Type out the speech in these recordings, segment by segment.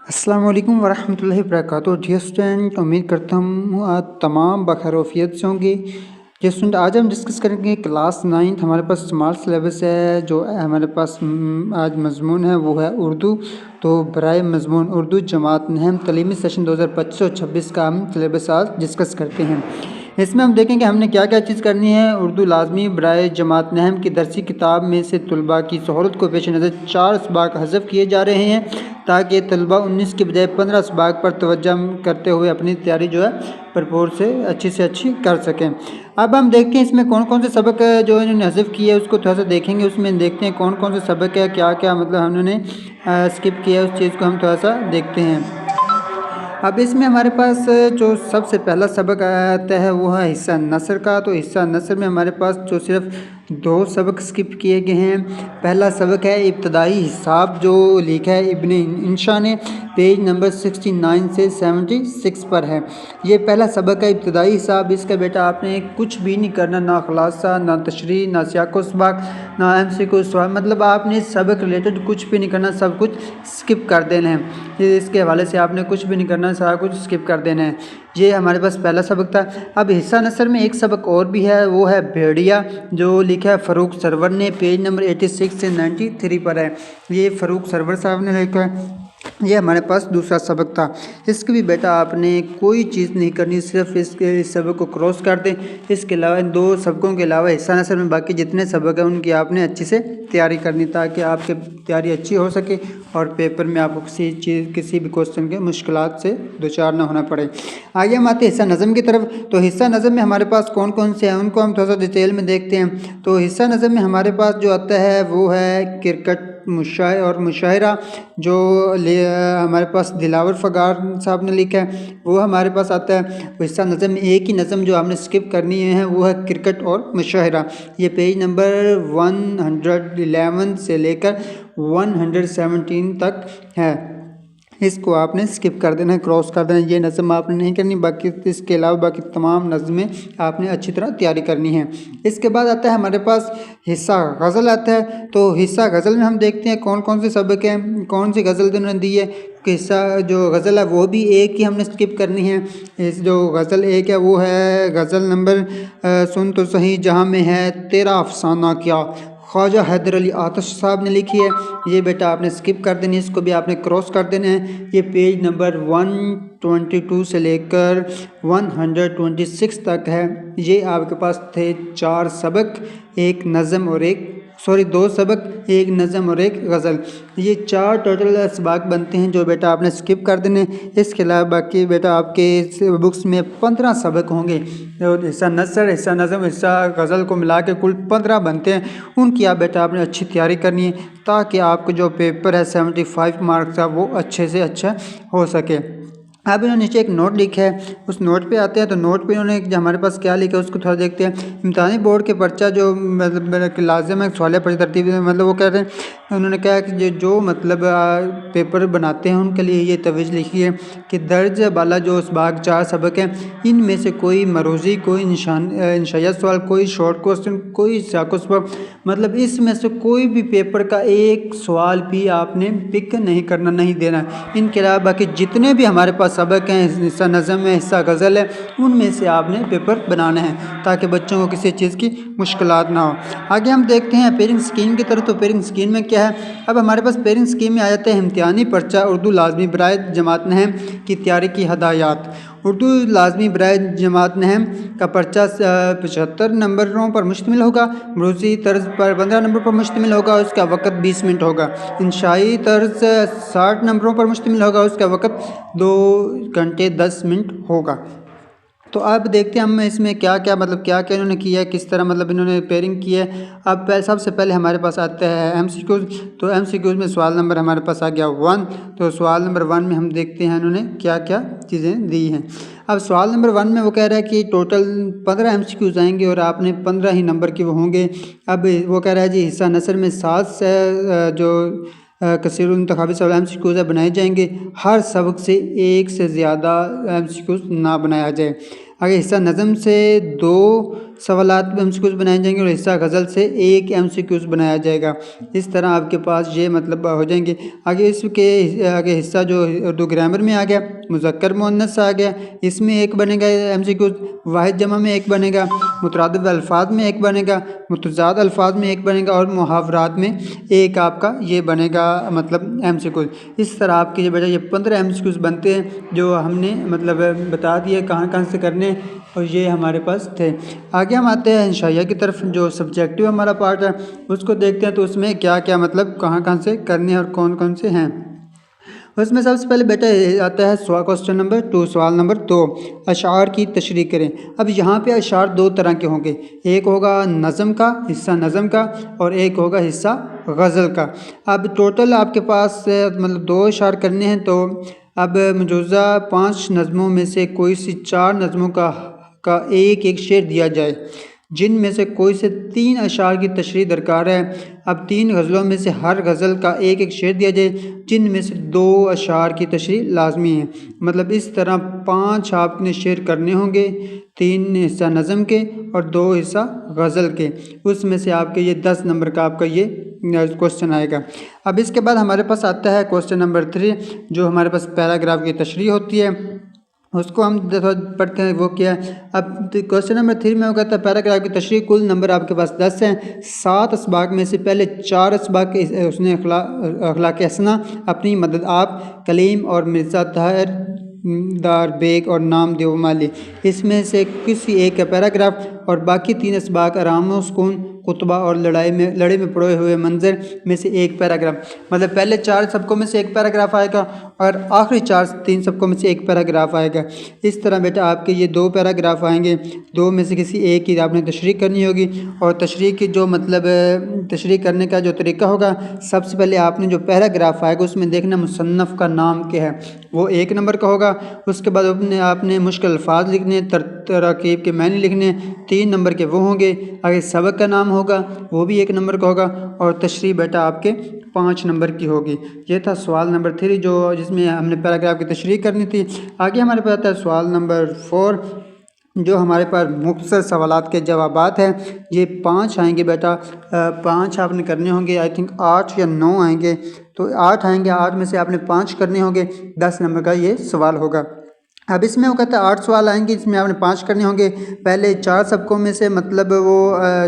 السلام علیکم ورحمۃ اللہ وبرکاتہ۔ ڈیئر اسٹوڈنٹ، امید کرتا ہوں آپ تمام بخیریت سے ہوں گے۔ ڈیئر اسٹوڈنٹ، آج ہم ڈسکس کریں گے کلاس 9 ہمارے پاس اسمال سلیبس ہے، جو ہمارے پاس آج مضمون ہے وہ ہے اردو۔ تو برائے مضمون اردو جماعت نہم تعلیمی سیشن 2025 اور 26 کا ہم سلیبس آج ڈسکس کرتے ہیں۔ اس میں ہم دیکھیں کہ ہم نے کیا کیا چیز کرنی ہے۔ اردو لازمی برائے جماعت نہم کی درسی کتاب میں سے طلباء کی سہولت کو پیش نظر 4 اسباق حذف کیے جا رہے ہیں، تاکہ طلباء 19 کے بجائے 15 اسباق پر توجہ کرتے ہوئے اپنی تیاری بھرپور سے اچھی کر سکیں۔ اب ہم دیکھتے ہیں اس میں کون کون سے سبق جو انہوں نے حذف کیے اس کو تھوڑا سا دیکھیں گے۔ اس میں دیکھتے ہیں کون کون سے سبق ہے، کیا کیا مطلب انہوں نے اسکپ کیا، اس چیز کو ہم تھوڑا سا دیکھتے ہیں۔ اب اس میں ہمارے پاس جو سب سے پہلا سبق آتا ہے وہ ہے حصہ نثر کا۔ تو حصہ نثر میں ہمارے پاس جو صرف 2 سبق اسکپ کیے گئے ہیں۔ پہلا سبق ہے ابتدائی حساب، جو لکھا ہے ابن انشا نے، پیج نمبر 69 سے 76 پر ہے۔ یہ پہلا سبق ہے ابتدائی حساب۔ اس کا بیٹا آپ نے کچھ بھی نہیں کرنا، نہ خلاصہ، نہ تشریح، نہ سیاق و سباق، نہ MCQ سوال، مطلب آپ نے سبق ریلیٹڈ کچھ بھی نہیں کرنا، سب کچھ اسکپ کر دینا ہے۔ اس کے حوالے سے آپ نے کچھ بھی نہیں کرنا، سارا کچھ اسکپ کر دینا ہے۔ یہ ہمارے پاس پہلا سبق تھا۔ اب حصہ نثر میں ایک سبق اور بھی ہے، وہ ہے بھیڑیا، جو لکھا ہے فاروق سرور نے، پیج نمبر 86 سے 93 پر ہے۔ یہ فاروق سرور صاحب نے لکھا ہے۔ یہ ہمارے پاس دوسرا سبق تھا۔ اس کے بھی بیٹا آپ نے کوئی چیز نہیں کرنی، صرف اس سبق کو کراس کر دیں۔ اس کے علاوہ 2 سبقوں کے علاوہ حصہ نثر میں باقی جتنے سبق ہیں ان کی آپ نے اچھے سے تیاری کرنی، تاکہ آپ کی تیاری اچھی ہو سکے اور پیپر میں آپ کو کسی بھی کوسچن کے مشکلات سے دوچار نہ ہونا پڑے۔ آگے ہم آتے ہیں حصہ نظم کی طرف۔ تو حصہ نظم میں ہمارے پاس کون کون سے ہیں ان کو ہم تھوڑا سا ڈیٹیل میں دیکھتے ہیں۔ تو حصہ نظم میں ہمارے پاس جو آتا ہے وہ ہے کرکٹ اور مشاعرہ، جو ہمارے پاس دلاور فغار صاحب نے لکھا ہے، وہ ہمارے پاس آتا ہے۔ حصہ نظم میں ایک ہی نظم جو ہم نے اسکپ کرنی ہے وہ ہے کرکٹ اور مشاعرہ۔ یہ پیج نمبر 111 سے لے کر 117 تک ہے۔ اس کو آپ نے اسکپ کر دینا ہے، کراس کر دینا ہے۔ یہ نظم آپ نے نہیں کرنی، باقی اس کے علاوہ باقی تمام نظمیں آپ نے اچھی طرح تیاری کرنی ہے۔ اس کے بعد آتا ہے ہمارے پاس حصہ غزل آتا ہے۔ تو حصہ غزل میں ہم دیکھتے ہیں کون کون سے سبق ہیں، کون سی غزل انہوں نے دی ہے۔ کہ حصہ جو غزل ہے وہ بھی ایک ہی ہم نے اسکپ کرنی ہے۔ جو غزل ایک ہے وہ ہے غزل نمبر سن تو صحیح جہاں میں ہے تیرا افسانہ کیا، خواجہ حیدر علی آتش صاحب نے لکھی ہے۔ یہ بیٹا آپ نے اسکپ کر دینی ہے، اس کو بھی آپ نے کراس کر دینا ہے۔ یہ پیج نمبر 122 سے لے کر 126 تک ہے۔ یہ آپ کے پاس تھے 4 سبق، 2 سبق، 1 نظم اور 1 غزل۔ یہ 4 ٹوٹل اسباق بنتے ہیں جو بیٹا آپ نے اسکپ کر دینے۔ اس کے علاوہ باقی بیٹا آپ کے بکس میں 15 سبق ہوں گے۔ حصہ نثر، حصہ نظم، حصہ غزل کو ملا کے کل 15 بنتے ہیں۔ ان کی آپ بیٹا آپ نے اچھی تیاری کرنی ہے، تاکہ آپ کو جو پیپر ہے 75 مارکس کا وہ اچھے سے اچھا ہو سکے۔ اب انہوں نے نیچے ایک نوٹ لکھا ہے، اس نوٹ پہ آتے ہیں۔ تو نوٹ پہ انہوں نے ہمارے پاس کیا لکھا ہے اس کو تھوڑا دیکھتے ہیں۔ امتحانی بورڈ کے پرچہ جو مطلب لازم ہے سوالیہ پرچہ ترتیب، مطلب وہ کہہ رہے ہیں، انہوں نے کہا کہ جو مطلب پیپر بناتے ہیں ان کے لیے یہ توجہ لکھی ہے کہ درج بالا جو اسباق 4 سبق ہیں، ان میں سے کوئی مروزی، کوئی انشائیت سوال، کوئی شارٹ کوسچن، کوئی سیاق و سباق، مطلب اس میں سے کوئی بھی پیپر کا ایک سوال بھی آپ نے پک نہیں کرنا، نہیں دینا۔ ان کے علاوہ باقی جتنے بھی ہمارے پاس سبق ہیں، حصہ نظم ہے، حصہ غزل ہے، ان میں سے آپ نے پیپر بنانا ہے، تاکہ بچوں کو کسی چیز کی مشکلات نہ ہو۔ آگے ہم دیکھتے ہیں پیرنگ اسکیم کی طرف۔ تو پیرنگ اسکیم میں کیا ہے؟ اب ہمارے پاس پیرنگ اسکیم میں آ جاتے ہیں امتحانی پرچہ اردو لازمی برائے جماعت نہم کی تیاری کی ہدایات۔ اردو لازمی برائے جماعت نہم کا پرچہ 75 نمبروں پر مشتمل ہوگا، مروزی طرز پر 15 نمبر پر مشتمل ہوگا، اس کا وقت 20 منٹ ہوگا۔ انشائی طرز 60 نمبروں پر مشتمل ہوگا، اس کا وقت 2 گھنٹے 10 منٹ ہوگا۔ تو اب دیکھتے ہیں ہم اس میں کیا انہوں نے کیا ہے، کس طرح مطلب انہوں نے پیرنگ کی ہے۔ اب سب سے پہلے ہمارے پاس آتا ہے MCQs۔ تو MCQs میں سوال نمبر ہمارے پاس آ گیا 1۔ تو سوال نمبر 1 میں ہم دیکھتے ہیں انہوں نے کیا کیا چیزیں دی ہیں۔ اب سوال نمبر 1 میں وہ کہہ رہا ہے کہ ٹوٹل 15 MCQs آئیں گے اور آپ نے 15 ہی نمبر کے وہ ہوں گے۔ اب وہ کہہ رہا ہے جی حصہ نثر میں 7 سے جو کثیر الانتخابی سوال MCQs بنائے جائیں گے، ہر سبق سے 1 سے زیادہ MCQs نہ بنایا جائے۔ اگر حصہ نظم سے 2 सवालात MCQs बनाए जाएंगे और हिस्सा गज़ल से 1 MCQs बनाया जाएगा। इस तरह आपके पास ये मतलब हो जाएंगे। आगे इसके आगे हिस्सा जो उर्दू ग्रामर में आ गया, मुज़क्कर मुअन्नस आ गया, इसमें 1 बनेगा MCQs, वाहिद जमा में 1 बनेगा, मुतरादिफ अल्फाज में 1 बनेगा, मुतज़ाद अल्फाज में 1 बनेगा और मुहावरात में 1 आपका ये बनेगा मतलब MCQs। इस तरह आपके ये बेटा ये 15 MCQs बनते हैं जो हमने मतलब बता दिए कहाँ कहाँ से करने, और ये हमारे पास थे। आगे हम आते हैं इंशाइया की तरफ, जो सब्जेक्टिव हमारा पार्ट है उसको देखते हैं। तो उसमें क्या क्या मतलब कहाँ कहाँ से करने हैं और कौन कौन से हैं। उसमें सबसे पहले बेटा आता है क्वेश्चन नंबर 2, सवाल नंबर 2, अशार की तशरीह करें। अब यहाँ पे अशार 2 तरह के होंगे, एक होगा नज़म का हिस्सा, नज़म का, और एक होगा हिस्सा गज़ल का। अब टोटल आपके पास मतलब 2 अशार करने हैं। तो अब मौजूदा 5 नज़मों में से कोई सी 4 नज़मों का एक एक शेर दिया जाए, जिनमें से कोई से 3 अशार की तशरीह दरकार है। अब 3 गज़लों में से हर गज़ल का एक एक शेर दिया जाए, जिनमें से 2 अशार की तशरीह लाजमी है। मतलब इस तरह 5 आपने शेर करने होंगे, 3 हिस्सा नज़म के और 2 हिस्सा गज़ल के। उसमें से आपके ये 10 नंबर का आपका ये क्वेश्चन आएगा। अब इसके बाद हमारे पास आता है क्वेश्चन नंबर 3, जो हमारे पास पैराग्राफ की तशरीह होती है, उसको हम पढ़ते हैं। वो क्या है? अब क्वेश्चन नंबर 3 में होगा था पैराग्राफ की तशरीह। कुल नंबर आपके पास 10 हैं। 7 असबाक में से पहले 4 असबाक के उसने अखलाक हसना, अपनी मदद आप, कलीम और मिर्ज़ा ताहिर दार बेग और नाम देव माली, इसमें से किसी एक का पैराग्राफ, और बाकी 3 असबाक आराम व सुकून, कुतबा और लड़ाई में पड़े हुए मंजर में से 1 पैराग्राफ। मतलब पहले 4 सबकों में से 1 पैराग्राफ आएगा और आखिरी 3 सबकों में से 1 पैराग्राफ आएगा। इस तरह बेटा आपके ये 2 पैराग्राफ आएंगे, 2 में से किसी एक की आपने तशरीह करनी होगी। और तशरीह की जो मतलब तशरीह करने का जो तरीका होगा, सबसे पहले आपने जो पैराग्राफ आएगा उसमें देखना मुसन्नफ़ का नाम क्या है, वो 1 नंबर का होगा। उसके बाद आपने मुश्किल अल्फाज लिखने, तरकीब के मायने लिखने, 3 नंबर के वो होंगे। आगे सबक का नाम होगा, वो भी 1 नंबर का होगा, और तशरीह बेटा आपके 5 नंबर की होगी। ये था सवाल नंबर 3 जो जिसमें हमने पैराग्राफ की तशरीह करनी थी। आगे हमारे पास आता है सवाल नंबर 4, जो हमारे पास मुख्तसर सवालात के जवाबात हैं। ये 5 आएंगे बेटा, 5 आपने करने होंगे। आई थिंक 8 या 9 आएंगे, तो 8 आएंगे, 8 में से आपने 5 करने होंगे। 10 नंबर का ये सवाल होगा। अब इसमें वो कहता है 8 सवाल आएंगे, इसमें आपने 5 करने होंगे। पहले 4 सबकों में से मतलब वो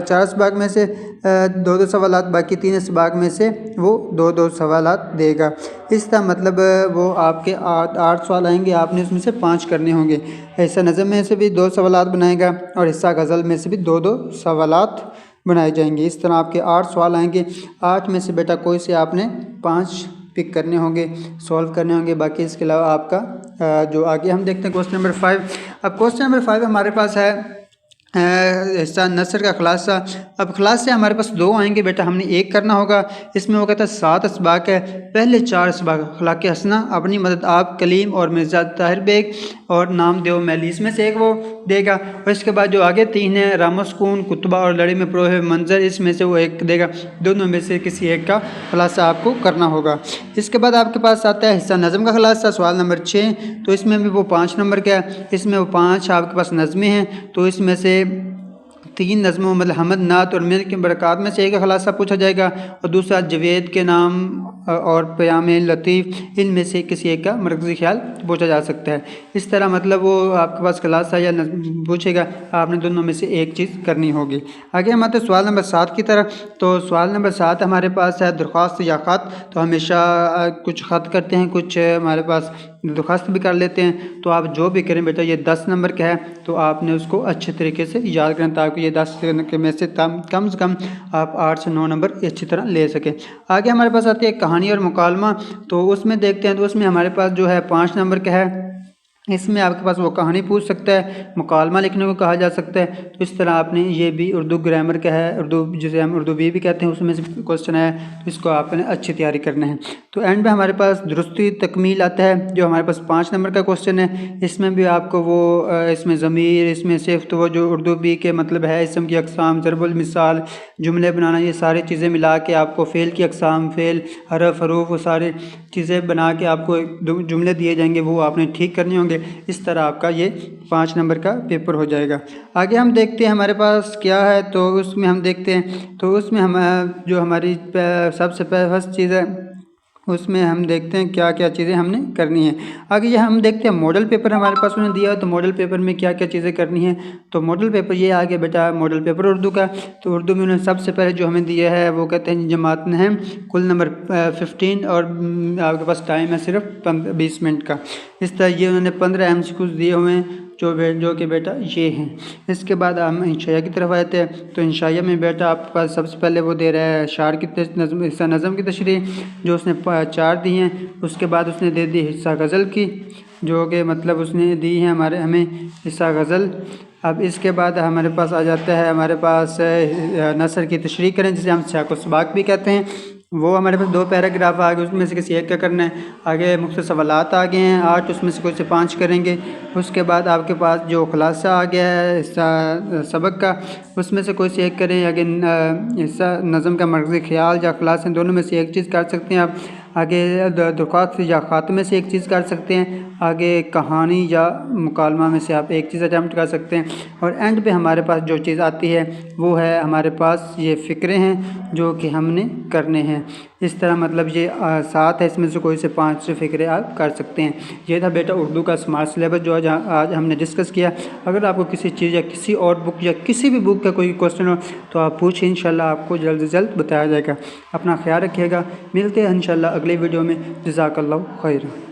4 असबाक में से 2-2 सवालात, बाकी 3 असबाक में से वो 2-2 सवालात देगा। इस तरह मतलब वो आपके 8 सवाल आएंगे, आपने उसमें से 5 करने होंगे। हिस्सा नज़म में से भी 2 सवालात बनाएगा और हिस्सा गज़ल में से भी 2-2 सवालात बनाए जाएंगे। इस तरह आपके 8 सवाल आएंगे। 8 में से बेटा कोई से आपने 5 पिक करने होंगे, सॉल्व करने होंगे। बाकी इसके अलावा आपका जो आगे हम देखते हैं क्वेश्चन नंबर 5। अब क्वेश्चन नंबर 5 हमारे पास है हिस्सा नसर का खुलासा। अब खुलासे हमारे पास 2 आएंगे बेटा, हमने 1 करना होगा। इसमें वो कहता है 7 असबाक है। पहले 4 असबाक अखलाक हसना, अपनी मदद आप, कलीम और मिर्ज़ा ताहिर बेग और नाम देव मैली, इसमें से 1 वो देगा। और इसके बाद जो आगे 3 है रामस्कून, कुतबा और लड़ी में पड़े हुए मंजर, इसमें से वो 1 देगा। दोनों में से किसी एक का खुलासा आपको करना होगा। इसके बाद आपके पास आता है हिस्सा नज़म का खुलासा, सवाल नंबर 6। तो इसमें भी वो 5 नंबर का है। इसमें वो 5 आपके पास नज़में हैं, तो इसमें से 3 नज़मों मतलब हमद, नात और मिर के बरक़ात में से 1 का खुलासा पूछा जाएगा, और दूसरा जवेद के नाम और प्याम लतीफ़, इनमें से किसी एक का मरकज़ी ख्याल पूछा जा सकता है। इस तरह मतलब वो आपके पास खुलासा या पूछेगा, आपने दोनों में से 1 चीज़ करनी होगी। आगे हम आते हैं सवाल नंबर 7 की तरफ। तो सवाल नंबर 7 हमारे पास है दरख्वास्त या ख़त। तो हमेशा कुछ ख़त करते हैं, कुछ हमारे पास दरख्वास्त भी कर लेते हैं। तो आप जो भी करें बेटा ये 10 नंबर का है, तो आपने उसको अच्छे तरीके से याद करें ताकि ये 10 के में से कम से कम आप 8 से 9 नंबर अच्छी तरह ले सकें। आगे हमारे पास आती है कहानी और मुकालमा। तो उसमें देखते हैं, तो उसमें हमारे पास जो है 5 नंबर का है। इसमें आपके पास वो कहानी पूछ सकता है, मुकालमा लिखने को कहा जा सकता है। तो इस तरह आपने ये भी उर्दू ग्रामर का है, उर्दू जिसे हम उर्दू भी कहते हैं, उसमें से क्वेश्चन है, तो इसको आपने अच्छी तैयारी करना है। तो एंड में हमारे पास दुरुस्ती तकमील आता है, जो हमारे पास 5 नंबर का क्वेश्चन है। इसमें भी आपको वो इसमें ज़मीर, इसमें सिर्फ तो वो जो उर्दू भी के मतलब है, इसम की अक़साम, ज़रबुल मिसाल, जुमले बनाना, ये सारी चीज़ें मिला के आपको फ़ेल की अक़साम, फ़ेल, हरफ, हरूफ, वो सारी चीज़ें बना के आपको जुमले दिए जाएंगे, वो आपने ठीक करने होंगे। इस तरह आपका ये 5 नंबर का पेपर हो जाएगा। आगे हम देखते हैं हमारे पास क्या है, तो उसमें हम देखते हैं, तो उसमें हम जो हमारी सबसे फर्स्ट चीज़ है, उसमें हम देखते हैं क्या क्या चीज़ें हमने करनी है। आगे ये हम देखते हैं मॉडल पेपर हमारे पास उन्होंने दिया है, तो मॉडल पेपर में क्या क्या चीज़ें करनी है। तो मॉडल पेपर ये आगे बेटा मॉडल पेपर उर्दू का, तो उर्दू में उन्होंने सबसे पहले जो हमें दिया है वो कहते हैं जमात है कुल नंबर 15 और आपके पास टाइम है सिर्फ 20 मिनट का। इस तरह ये उन्होंने 15 MCQ दिए हुए हैं जो कि बेटा ये हैं। इसके बाद हम इंशाया की तरफ आते हैं, तो इंशाया में बेटा आपके पास सबसे पहले वो दे रहा है शार की नज़म की तशरीह जो उसने 4 दी हैं। उसके बाद उसने दे दी हिस्सा गज़ल की, जो कि मतलब उसने दी है हमें हिस्सा गज़ल। अब इसके बाद हमारे पास आ जाता है हमारे पास नसर की तशरीह करें जिसे हम सियाक़ व सबाक़ भी कहते हैं, वो हमारे पास 2 पैराग्राफ आ गए, उसमें से किसी एक का करना है। आगे मुख्तसर सवालात आ गए हैं 8, उसमें से कोई से 5 करेंगे। उसके बाद आपके पास जो खुलासा आ गया है हिस्सा सबक का, उसमें से कोई से एक करें। आगे हिस्सा नज़म का मर्ज़ी ख्याल या खुलासा, दोनों में से एक चीज़ कर सकते हैं आप। आगे दुकात या ख़ात्मे से एक चीज़ कर सकते हैं। आगे कहानी या मुकालमा में से आप एक चीज़ अटैम्प्ट कर सकते हैं। और एंड पे हमारे पास जो चीज़ आती है वो है हमारे पास ये फ़िक्रे हैं जो कि हमने करने हैं। इस तरह मतलब ये 7 है, इसमें से कोई से 5 फ़िक्रे आप कर सकते हैं। ये था बेटा उर्दू का स्मार्ट सिलेबस जो आज हमने डिस्कस किया। अगर आपको किसी चीज़ या किसी और बुक या किसी भी बुक का कोई क्वेश्चन हो तो आप पूछें, इंशाल्लाह आपको जल्द से जल्द बताया जाएगा। अपना ख्याल रखिएगा, मिलते हैं इंशाल्लाह अगले वीडियो में। जज़ाकल्लाहु खैर।